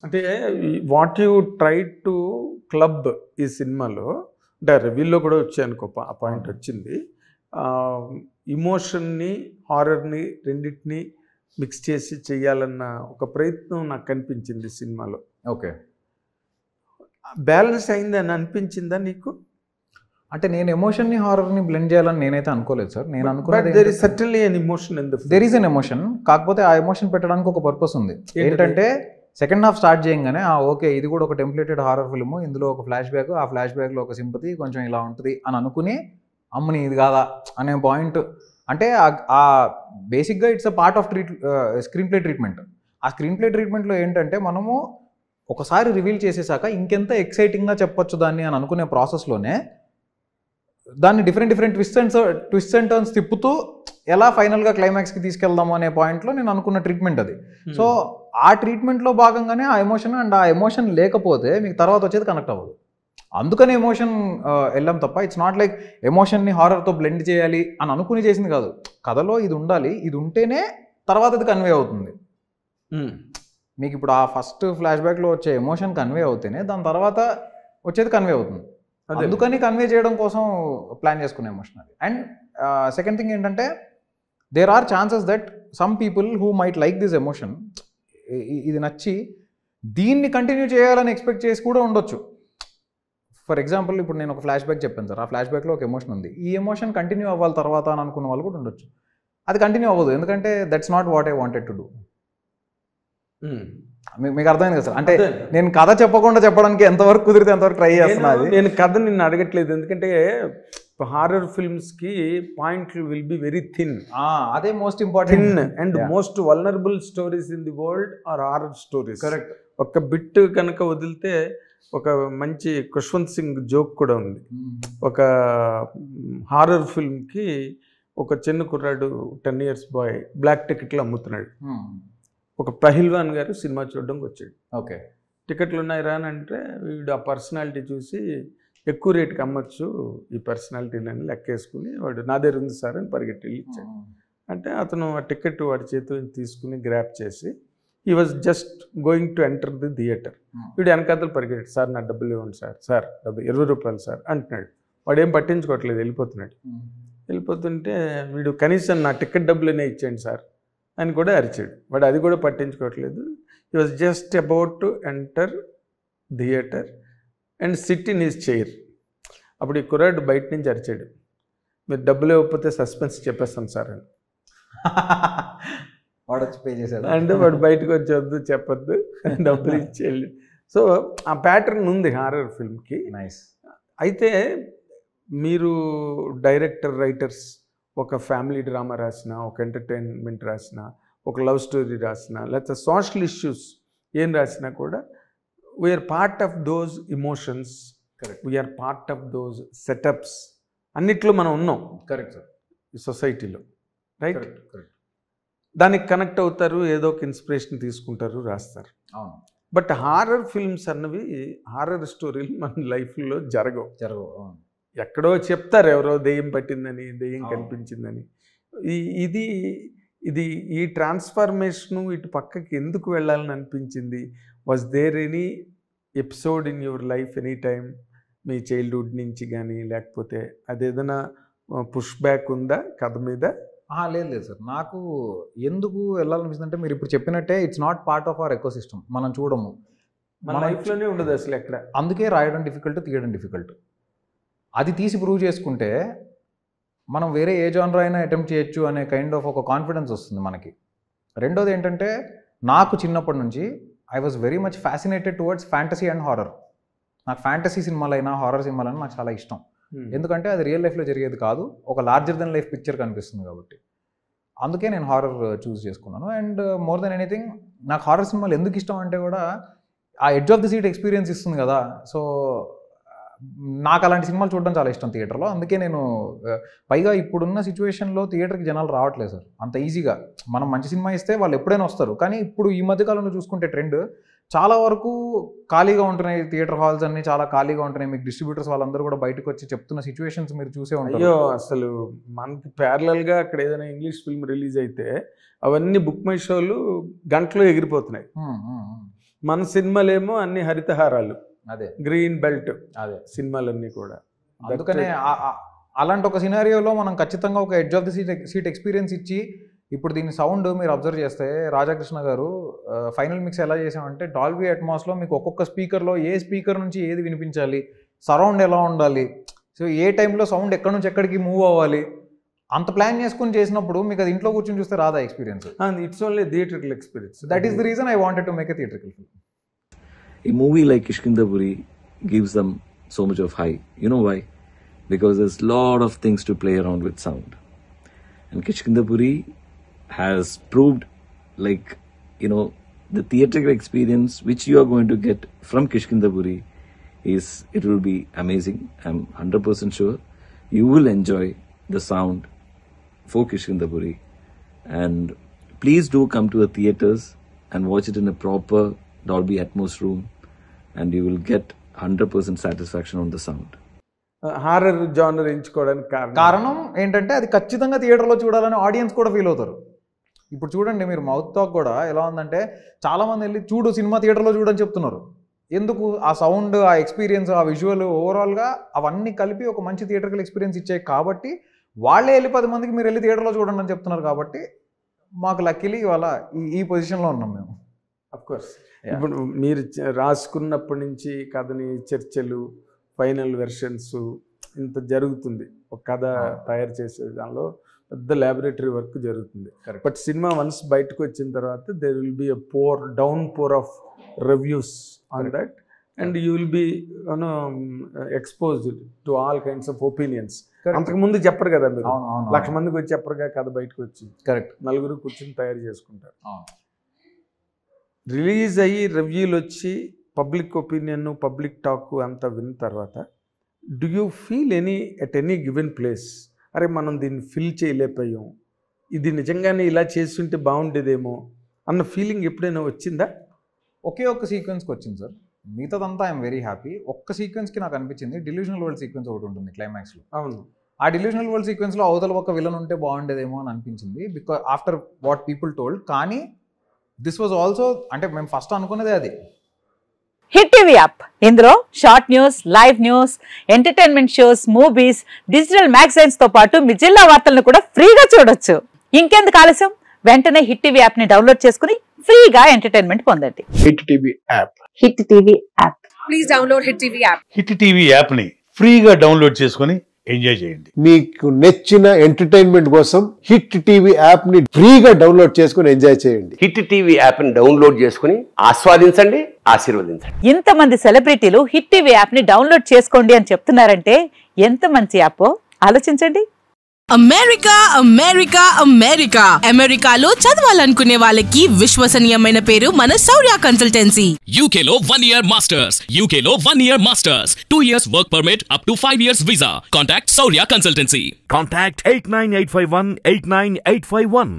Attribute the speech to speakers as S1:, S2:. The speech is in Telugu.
S1: అంటే what you try to club ఈ సినిమాలో అంటే రివ్యూలో కూడా వచ్చాయనుకో ఆ పాయింట్ వచ్చింది. ఇమోషన్ని హారర్ని రెండింటిని మిక్స్ చేసి చెయ్యాలన్న ఒక ప్రయత్నం నాకు కనిపించింది సినిమాలో.
S2: ఓకే,
S1: బ్యాలెన్స్ అయింది అని అనిపించిందా నీకు?
S2: అంటే నేను ఎమోషన్ని హారర్ని బ్లెండ్ చేయాలని నేనైతే అనుకోలేదు సార్. నేను అనుకున్నది
S1: there is certainly an emotion in the film.
S2: There is an emotion, కాకపోతే ఆ ఎమోషన్ పెట్టడానికి ఒక పర్పస్ ఉంది. ఏంటంటే సెకండ్ హాఫ్ స్టార్ట్ చేయగానే ఓకే ఇది కూడా ఒక టెంప్లేటెడ్ హారర్ ఫిల్మ్, ఇందులో ఒక ఫ్లాష్ బ్యాక్, ఆ ఫ్లాష్ బ్యాక్లో ఒక సింపతి కొంచెం ఇలా ఉంటుంది అని అనుకుని అమ్మని ఇది కాదా అనే పాయింట్. అంటే ఆ బేసిక్గా it's a part off screen play treatment. ఆ స్క్రీన్ ప్లే ట్రీట్మెంట్లో ఏంటంటే మనము ఒకసారి రివీల్ చేసేసాక ఇంకెంత ఎక్సైటింగ్గా చెప్పొచ్చు దాన్ని అని అనుకునే ప్రాసెస్లోనే దాన్ని డిఫరెంట్ ట్విస్ట్ అండ్ టర్న్స్ తిప్పుతూ ఎలా ఫైనల్గా క్లైమాక్స్కి తీసుకెళ్దాము అనే పాయింట్లో నేను అనుకున్న ట్రీట్మెంట్ అది. సో ఆ ట్రీట్మెంట్లో భాగంగానే ఆ ఎమోషన్, అండ్ ఆ ఎమోషన్ లేకపోతే మీకు తర్వాత వచ్చేది కనెక్ట్ అవ్వదు. అందుకని ఎమోషన్ వెళ్ళాం తప్ప ఇట్స్ నాట్ లైక్ ఎమోషన్ని హారర్తో బ్లెండ్ చేయాలి అని అనుకుని చేసింది కాదు. కథలో ఇది ఉండాలి, ఇది ఉంటేనే తర్వాత అది కన్వే అవుతుంది. మీకు ఇప్పుడు ఆ ఫస్ట్ ఫ్లాష్ బ్యాక్లో వచ్చే ఎమోషన్ కన్వే అవుతేనే దాని తర్వాత వచ్చేది కన్వే అవుతుంది. అందుకని కన్వే చేయడం కోసం ప్లాన్ చేసుకునే ఎమోషన్ అది. అండ్ సెకండ్ థింగ్ ఏంటంటే there are chances that some people who might like this emotion, ఇది నచ్చి దీన్ని కంటిన్యూ చేయాలని ఎక్స్పెక్ట్ చేసి కూడా ఉండొచ్చు. ఫర్ ఎగ్జాంపుల్ ఇప్పుడు నేను ఒక ఫ్లాష్ బ్యాక్ చెప్పాను సార్, ఆ ఫ్లాష్ బ్యాక్లో ఒక ఎమోషన్ ఉంది, ఈ ఎమోషన్ కంటిన్యూ అవ్వాలి తర్వాత అని అనుకున్న వాళ్ళు కూడా ఉండొచ్చు. అది కంటిన్యూ అవ్వదు, ఎందుకంటే that's not what I wanted to do. మీకు అర్థమైంది కదా సార్? అంటే నేను కథ చెప్పకుండా చెప్పడానికి ఎంతవరకు కుదిరితే ఎంతవరకు ట్రై చేస్తున్నాను.
S1: నేను కథ నిన్ను అడగట్లేదు, ఎందుకంటే హారర్ ఫిల్మ్స్కి పాయింట్లు విల్ బి వెరీ థిన్.
S2: అదే most important
S1: and most vulnerable stories in the world are horror stories.
S2: Correct.
S1: ఒక బిట్ కనుక వదిలితే ఒక మంచి ఖుష్వంత్ సింగ్ జోక్ కూడా ఉంది. ఒక హారర్ ఫిల్మ్కి ఒక చిన్న కుర్రాడు 10 years బాయ్ బ్లాక్ టికెట్లు అమ్ముతున్నాడు. ఒక పహిల్వాన్ గారు సినిమా చూడడానికి వచ్చాడు.
S2: ఓకే,
S1: టికెట్లు ఉన్నాయి రా అని అంటే వీడు ఆ పర్సనాలిటీ చూసి ఎక్కువ రేటుకి అమ్మచ్చు ఈ పర్సనాలిటీలని లెక్కేసుకుని వాడు నా దగ్గర ఉంది సార్ అని పరిగెట్టి ఇచ్చాడు. అంటే అతను ఆ టికెట్ వాడి చేతిలో తీసుకుని గ్రాప్ చేసి he was just going to enter the theatre. వీడు వెనకాతలు పరిగెట్టాడు, సార్ నా డబ్బులు ఇవ్వండి సార్ డబ్బు 20 రూపాయలు సార్ అంటున్నాడు. వాడు ఏం పట్టించుకోవట్లేదు, వెళ్ళిపోతున్నాడు. వెళ్ళిపోతుంటే వీడు కనీసం నా టికెట్ డబ్బులనే ఇచ్చేయండి సార్ అని కూడా అరిచాడు. వాడు అది కూడా పట్టించుకోవట్లేదు. He was just about to enter theatre and SIT in his chair. అప్పుడు ఈ కుర్రాడు బయట నుంచి అరిచాడు, మీరు డబ్బులు ఇవ్వకపోతే సస్పెన్స్ చెప్పేస్తాను సార్ అని.
S2: వాడు వచ్చి పే చేశాడు.
S1: అంటే వాడు బయటకు వచ్చి వద్దు చెప్పొద్దు డబ్బులు ఇచ్చేయాలి. సో ఆ ప్యాటర్న్ ఉంది హారర్ ఫిల్మ్కి.
S2: నైస్.
S1: అయితే మీరు డైరెక్టర్ రైటర్స్ ఒక ఫ్యామిలీ డ్రామా రాసిన, ఒక ఎంటర్టైన్మెంట్ రాసిన, ఒక లవ్ స్టోరీ రాసిన, లేకపోతే సోషల్ ఇష్యూస్ ఏం రాసినా కూడా we are part of those emotions.
S2: Correct.
S1: We are part of those setups. అన్నిట్లో మనం ఉన్నాం.
S2: Correct sir.
S1: ఈ సొసైటీలో రైట్.
S2: కరెక్ట్.
S1: దానికి కనెక్ట్ అవుతారు, ఏదో ఒక ఇన్స్పిరేషన్ తీసుకుంటారు, రాస్తారు.
S2: అవును.
S1: బట్ హారర్ ఫిల్మ్స్ అన్నవి, హారర్ స్టోరీలు మన లైఫ్లో జరగవు. ఎక్కడో చెప్తారు ఎవరో దెయ్యం పట్టిందని, దెయ్యం కనిపించిందని. ఇది ఈ ట్రాన్స్ఫర్మేషను ఇటు పక్కకి ఎందుకు వెళ్ళాలని అనిపించింది? Was there any episode in your life any time, మీ చైల్డ్హుడ్ నుంచి కానీ, లేకపోతే అదేదైనా పుష్ బ్యాక్ ఉందా కథ మీద?
S2: లేదు సార్, నాకు ఎందుకు వెళ్ళాలనిపిస్తుంది అంటే మీరు ఇప్పుడు చెప్పినట్టే it's not part of our eco system. మనం చూడము,
S1: మన లైఫ్లోనే ఉండదు అసలు ఎక్కడ.
S2: అందుకే రాయడం డిఫికల్ట్, తీయడం డిఫికల్ట్. అది తీసి ప్రూవ్ చేసుకుంటే మనం వేరే ఏ జానర్ అయినా అటెంప్ట్ చేయొచ్చు అనే కైండ్ ఆఫ్ ఒక కాన్ఫిడెన్స్ వస్తుంది మనకి. రెండోది ఏంటంటే నాకు చిన్నప్పటి నుంచి I was very much fascinated towards fantasy and horror. నాకు ఫ్యాంటసీ సినిమాలైనా హారర్ సినిమాలైనా నాకు చాలా ఇష్టం. ఎందుకంటే అది రియల్ లైఫ్లో జరిగేది కాదు, ఒక లార్జర్ దెన్ లైఫ్ పిక్చర్ కనిపిస్తుంది కాబట్టి. అందుకే నేను హారర్ చూస్ చేసుకున్నాను. అండ్ మోర్ దెన్ ఎనీథింగ్ నాకు హారర్ సినిమాలు ఎందుకు ఇష్టం అంటే కూడా ఆ edge of the seat experience ఇస్తుంది కదా. సో నాకు అలాంటి సినిమాలు చూడడం చాలా ఇష్టం థియేటర్లో. అందుకే నేను పైగా ఇప్పుడున్న సిచ్యువేషన్లో థియేటర్కి జనాలు రావట్లేదు సార్ అంత ఈజీగా. మనం మంచి సినిమా ఇస్తే వాళ్ళు ఎప్పుడైనా వస్తారు. కానీ ఇప్పుడు ఈ మధ్యకాలంలో చూసుకుంటే ట్రెండ్ చాలా వరకు ఖాళీగా ఉంటున్నాయి థియేటర్ హాల్స్ అన్ని, చాలా ఖాళీగా ఉంటున్నాయి. మీకు డిస్ట్రిబ్యూటర్స్ వాళ్ళందరూ కూడా బయటకు వచ్చి చెప్తున్న సిచ్యువేషన్స్ మీరు చూసే ఉంటారు.
S1: అయ్యో అసలు మనకి ప్యారలల్గా అక్కడ ఏదైనా ఇంగ్లీష్ ఫిల్మ్ రిలీజ్ అయితే అవన్నీ బుక్ మై షోలు గంటలో ఎగిరిపోతున్నాయి. మన సినిమాలేమో అన్ని హరితహారాలు,
S2: అదే
S1: గ్రీన్ బెల్ట్
S2: అదే
S1: సినిమాలన్నీ కూడా.
S2: అందుకనే అలాంటి ఒక సినారియోలో మనం ఖచ్చితంగా ఒక edge of the seat experience ఇచ్చి, ఇప్పుడు దీని సౌండ్ మీరు అబ్జర్వ్ చేస్తే రాధాకృష్ణ గారు ఫైనల్ మిక్స్ ఎలా చేసామంటే డాల్బీ అట్మాస్లో మీకు ఒక్కొక్క స్పీకర్లో ఏ స్పీకర్ నుంచి ఏది వినిపించాలి, సరౌండ్ ఎలా ఉండాలి, సో ఏ టైంలో సౌండ్ ఎక్కడి నుంచి ఎక్కడికి మూవ్ అవ్వాలి, అంత ప్లాన్ చేసుకుని చేసినప్పుడు మీకు అది ఇంట్లో కూర్చొని చూస్తే రాదా experience.
S1: It's only theatrical experience.
S2: That is the reason I wanted to make a theatrical film.
S3: A movie like Kishkindapuri gives them so much of high. You know why? Because there's a lot of things to play around with sound. And Kishkindapuri has proved, like, you know, the theatrical experience which you are going to get from Kishkindapuri it will be amazing. I'm 100% sure you will enjoy the sound for Kishkindapuri. And please do come to the theaters and watch it in a proper Dolby Atmos room, and you will get 100% satisfaction on the sound.
S1: Horror genre ఎంచుకోవడానికి
S2: కారణం ఏంటంటే అది ఖచ్చితంగా థియేటర్లో చూడాలని ఆడియన్స్ కూడా ఫీల్ అవుతారు. ఇప్పుడు చూడండి, మీరు మౌత్ టాక్ కూడా ఎలా ఉందంటే చాలామంది వెళ్ళి చూడు సినిమా థియేటర్లో చూడని చెప్తున్నారు. ఎందుకు? ఆ సౌండ్, ఆ ఎక్స్పీరియన్స్, ఆ విజువల్, ఓవరాల్గా అవన్నీ కలిపి ఒక మంచి థియేటర్కల్ ఎక్స్పీరియన్స్ ఇచ్చాయి కాబట్టి వాళ్ళే వెళ్ళి 10 మందికి మీరు వెళ్ళి థియేటర్లో చూడండి అని చెప్తున్నారు. కాబట్టి మాకు లక్కీలీ ఇవాళ ఈ పొజిషన్లో ఉన్నాం మేము.
S1: అఫ్కోర్స్ ఇప్పుడు మీరు రాసుకున్నప్పటి నుంచి కథని చర్చలు, ఫైనల్ వెర్షన్స్ ఇంత జరుగుతుంది. ఒక కథ తయారు చేసే దానిలో పెద్ద ల్యాబొరేటరీ వర్క్ జరుగుతుంది. బట్ సినిమా వన్స్ బయటకు వచ్చిన తర్వాత there will be a downpour of reviews on that, and you will be exposed to all kinds of opinions. అంతకుముందు చెప్పరు కదా మీరు, 1,00,000 మందికి వచ్చి చెప్పరుగా కథ బయటకు వచ్చి. కరెక్ట్, నలుగురు కూర్చొని తయారు చేసుకుంటారు. రిలీజ్ అయ్యి రివ్యూలు వచ్చి పబ్లిక్ ఒపీనియన్, పబ్లిక్ టాక్ అంతా విన్న తర్వాత do you feel at any given place, అరే మనం దీన్ని ఫిల్ చేయలేకపోయాం, ఇది నిజంగానే ఇలా చేస్తుంటే బాగుండేదేమో అన్న ఫీలింగ్ ఎప్పుడైనా వచ్చిందా?
S2: ఒకే ఒక్క సీక్వెన్స్కి వచ్చింది సార్, మిగతాదంతా ఐఎమ్ వెరీ హ్యాపీ. ఒక్క సీక్వెన్స్కి నాకు అనిపించింది, డిల్యూషనల్ వరల్డ్ సీక్వెన్స్ ఒకటి ఉంటుంది క్లైమాక్స్లో.
S1: అవును,
S2: ఆ డిల్యూషనల్ వరల్డ్ సీక్వెన్స్లో అవతల ఒక విలన్ ఉంటే బాగుండేదేమో అని అనిపించింది, because after what people told. కానీ దిస్ వాజ్ ఆల్సో, అంటే మేము ఫస్ట్ అనుకున్నదే అది.
S4: హిట్ టీవీ యాప్, ఇందులో short news, live news, entertainment shows, movies, digital magazines తో పాటు మీ జిల్లా వార్తలను కూడా ఫ్రీగా చూడొచ్చు. ఇంకెందుకు ఆలస్యం, వెంటనే హిట్ టీవీ యాప్ ని డౌన్లోడ్ చేసుకుని ఫ్రీగా ఎంటర్టైన్మెంట్ పొందండి.
S5: Hit TV app,
S4: hit TV app,
S6: please download hit TV app.
S5: Hit TV app ని ఫ్రీగా డౌన్లోడ్ చేసుకుని ఎంజాయ్ చేయండి.
S7: మీకు నచ్చిన ఎంటర్టైన్మెంట్ కోసం హిట్ టీవీ యాప్ ని ఫ్రీగా డౌన్లోడ్ చేసుకుని ఎంజాయ్ చేయండి.
S8: హిట్ టీవీ యాప్ ని డౌన్లోడ్ చేసుకుని ఆస్వాదించండి, ఆశీర్వదించండి.
S4: ఇంతమంది సెలబ్రిటీలు హిట్ టీవీ యాప్ ని డౌన్లోడ్ చేసుకోండి అని చెప్తున్నారంటే ఎంత మంచి యాప్ ఆలోచించండి.
S6: అమెరికా అమెరికా అమెరికా అమెరికాలో చదవాలనుకునే వాళ్ళకి విశ్వసనీయమైన పేరు మన శౌర్య కన్సల్టెన్సీ.
S9: UK లో 1 year masters, UK లో 1 year masters, 2 years work permit up to 5 years visa. Contact Saurya Consultancy.
S10: Contact 89851 89851.